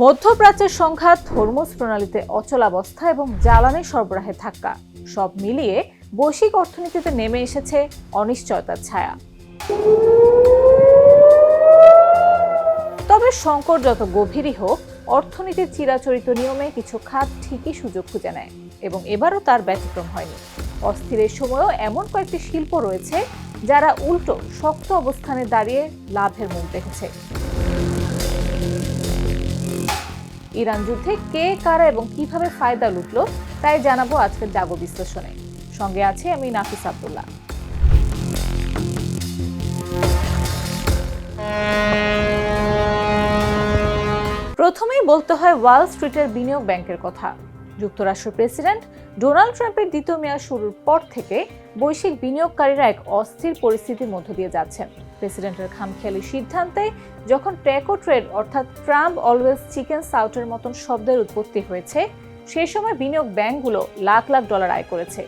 মধ্যপ্রাচ্যের সংঘাত, হরমুজ প্রণালীতে অচলাবস্থা এবং জ্বালানি সরবরাহে ধাক্কা সব মিলিয়ে বৈশ্বিক অর্থনীতিতে নেমে এসেছে অনিশ্চয়তার ছায়া। তবে সংকট যত গভীরই হোক, অর্থনীতির চিরাচরিত নিয়মে কিছু খাত ঠিকই সুযোগ খুঁজে নেয় এবং এবারও তার ব্যতিক্রম হয়নি। অস্থির এই সময়েও এমন কয়েকটি শিল্প রয়েছে যারা উল্টো শক্ত অবস্থানে দাঁড়িয়ে লাভের মুখ দেখেছে। ইরান যুদ্ধে কে, কারা এবং কিভাবে ফায়দা লুটলো তাই জানাবো আজকের জাগো বিশ্লেষণে। সঙ্গে আছে আমি নাফিস আব্দুল্লাহ। প্রথমেই বলতে হয় ওয়াল স্ট্রিটের বিনিয়োগ ব্যাংকের কথা। যুক্তরাষ্ট্রের প্রেসিডেন্ট ডোনাল্ড ট্রাম্পের দ্বিতীয় মেয়াদ শুরুর পর থেকে বৈশ্বিক বিনিয়োগকারীরা এক অস্থির পরিস্থিতির মধ্য দিয়ে যাচ্ছেন। প্রেসিডেন্টের খামখেয়ালি সিদ্ধান্তে যখন ট্যাকো ট্রেড অর্থাৎ ট্রাম্প অলওয়েজ চিকেন সাউটের মতন শব্দের উৎপত্তি হয়েছে, সেই সময় বিনিয়োগ ব্যাংকগুলো লাখ লাখ ডলার আয় করেছে।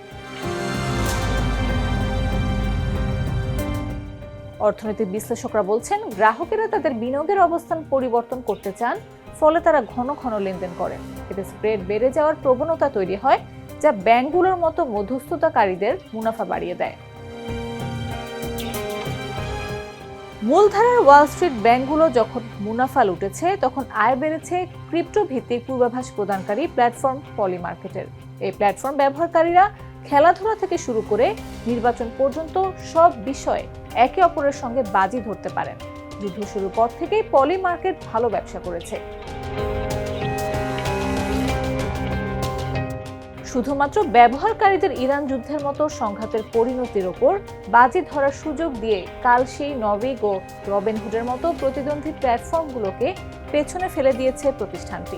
অর্থনৈতিক বিশ্লেষকরা বলছেন, গ্রাহকেরা তাদের বিনিয়োগের অবস্থান পরিবর্তন করতে চান, ফলে তারা ঘন ঘন লেনদেন করেন। এতে স্প্রেড বেড়ে যাওয়ার প্রবণতা তৈরি হয়, যা ব্যাংকগুলোর মতো মধ্যস্থতাকারীদের মুনাফা বাড়িয়ে দেয়। মূলধারার ওয়াল স্ট্রিট ব্যাংকগুলো যখন মুনাফা লুটেছে, তখন আয় বেড়েছে ক্রিপ্টো ভিত্তিক পূর্বাভাস প্রদানকারী প্ল্যাটফর্ম পলিমার্কেটের। এই প্ল্যাটফর্ম ব্যবহারকারীরা খেলাধুলা থেকে শুরু করে নির্বাচন পর্যন্ত সব বিষয়ে একে অপরের সঙ্গে বাজি ধরতে পারেন। যুদ্ধ শুরুর পর থেকেই পলি মার্কেট ভালো ব্যবসা করেছে। শুধুমাত্র ব্যবহারকারীদের ইরান যুদ্ধের মতো সংঘাতের পরিণতির ওপর বাজি ধরার সুযোগ দিয়ে কাল সেই নভিগ ও রবিনহুডের মতো প্রতিদ্বন্দ্বী প্ল্যাটফর্মগুলোকে পেছনে ফেলে দিয়েছে প্রতিষ্ঠানটি।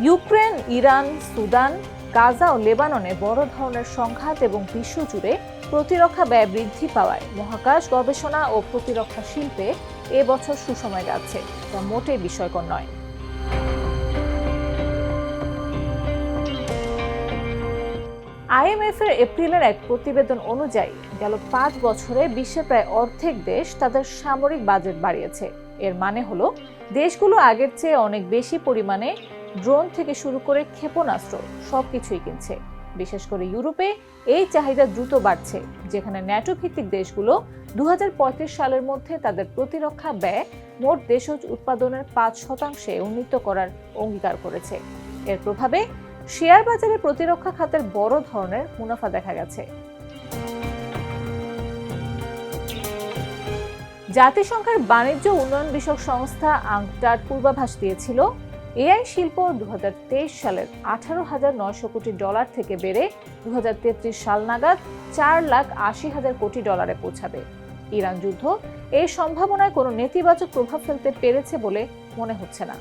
ইউক্রেন, ইরান, সুদান, গাজা ও লেবাননে বড় ধরনের সংঘাত এবং বিশ্বজুড়ে প্রতিরক্ষা ব্যয় বৃদ্ধি পাওয়ায় মহাকাশ গবেষণা ও প্রতিরক্ষা শিল্পে এবছর সুসময় যাচ্ছে, যা মোটেই বিস্ময়কর নয়। আইএমএফ এর এপ্রিলের এক প্রতিবেদন অনুযায়ী গেল 5 বছরে বিশ্বের প্রায় অর্ধেক দেশ তাদের সামরিক বাজেট বাড়িয়েছে। এর মানে হলো দেশগুলো আগের চেয়ে অনেক বেশি পরিমাণে ড্রোন থেকে শুরু করে ক্ষেপণাস্ত্র সবকিছুই কিনছে। বিশেষ করে ইউরোপে এই চাহিদা দ্রুত বাড়ছে, যেখানে ন্যাটো ভিত্তিক দেশগুলো 2035 সালের মধ্যে তাদের প্রতিরক্ষা ব্যয় মোট দেশজ উৎপাদনের 5% উন্নীত করার অঙ্গীকার করেছে। এর প্রভাবে শেয়ার বাজারে প্রতিরক্ষা খাতের বড় ধরনের মুনাফা দেখা গেছে। জাতিসংঘের বাণিজ্য উন্নয়ন বিষয়ক সংস্থা আংটার পূর্বাভাস দিয়েছিল, এআই শিল্প 2023 সালের 18,900 কোটি ডলার থেকে বেড়ে 2033 সাল নাগাদ 4,80,000 কোটি ডলারে পৌঁছাবে। ইরান যুদ্ধ এই সম্ভাবনায় কোনো নেতিবাচক প্রভাব ফেলতে পেরেছে বলে মনে হচ্ছে না।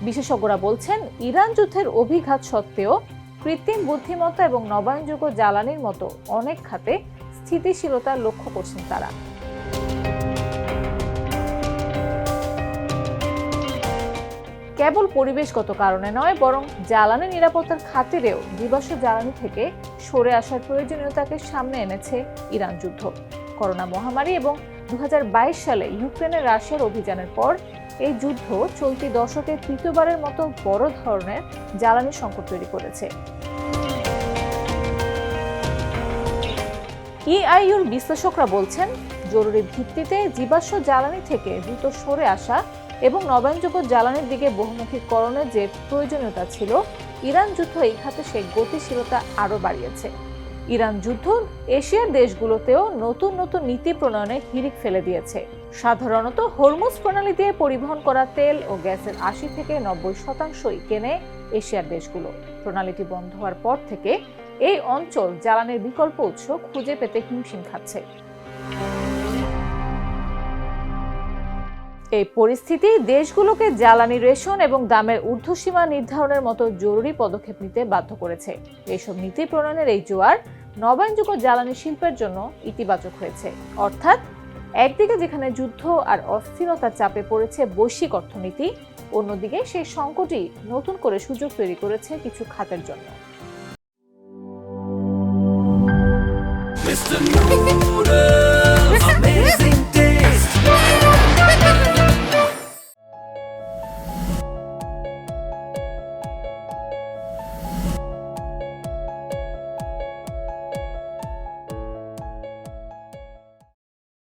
বিশেষজ্ঞরা বলছেন, ইরান যুদ্ধের অভিঘাত সত্ত্বেও কৃত্রিম বুদ্ধিমত্তা এবং নবায়নযোগ্য জ্বালানির মতো অনেক খাতে স্থিতিশীলতা লক্ষ্য করছেন তারা। কেবল পরিবেশগত কারণে নয়, বরং জ্বালানি নিরাপত্তার খাতিরেও জীবাশ্ম জ্বালানি থেকে সরে আসার প্রয়োজনীয়তাকে সামনে এনেছে ইরান যুদ্ধ। করোনা মহামারী এবং 2022 সালে ইউক্রেনের রাশিয়ার অভিযানের পর এই যুদ্ধ চলতি দশকে তৃতীয়বারের মতো বড় ধরনের জ্বালানি সংকট তৈরি করেছে। ইআইইউর বিশ্লেষকরা বলছেন, জরুরি ভিত্তিতে জীবাশ্ম জ্বালানি থেকে দ্রুত সরে আসা এবং নবায়নযোগ্য জ্বালানির দিকে বহুমুখীকরণের যে প্রয়োজনীয়তা ছিল, ইরান যুদ্ধ এই খাতে সেই গতিশীলতা আরও বাড়িয়েছে। ইরান যুদ্ধ এশিয়ার দেশগুলোতেও নতুন নতুন নীতি প্রণয়নে হিড়িক ফেলে দিয়েছে। সাধারণত হরমুজ প্রণালী দিয়ে পরিবহন করা তেল ও গ্যাসের 80 থেকে 90% কেনে এশিয়ার দেশগুলো। প্রণালীটি বন্ধ হওয়ার পর থেকে এই অঞ্চল জ্বালানির বিকল্প উৎস খুঁজে পেতে হিমশিম খাচ্ছে। এই পরিস্থিতি দেশগুলোকে জ্বালানি রেশন এবং দামের ঊর্ধ্বসীমা নির্ধারণের মতো জরুরি পদক্ষেপ নিতে বাধ্য করেছে। এইসব নীতি প্রণয়নের এই জোয়ার নবায়নযোগ্য জ্বালানি শিল্পের জন্য ইতিবাচক হয়েছে। অর্থাৎ একদিকে যেখানে যুদ্ধ আর অস্থিরতার চাপে পড়েছে বৈশ্বিক অর্থনীতি, অন্যদিকে সেই সংকটই নতুন করে সুযোগ তৈরি করেছে কিছু খাতের জন্য। Mr. Noodle.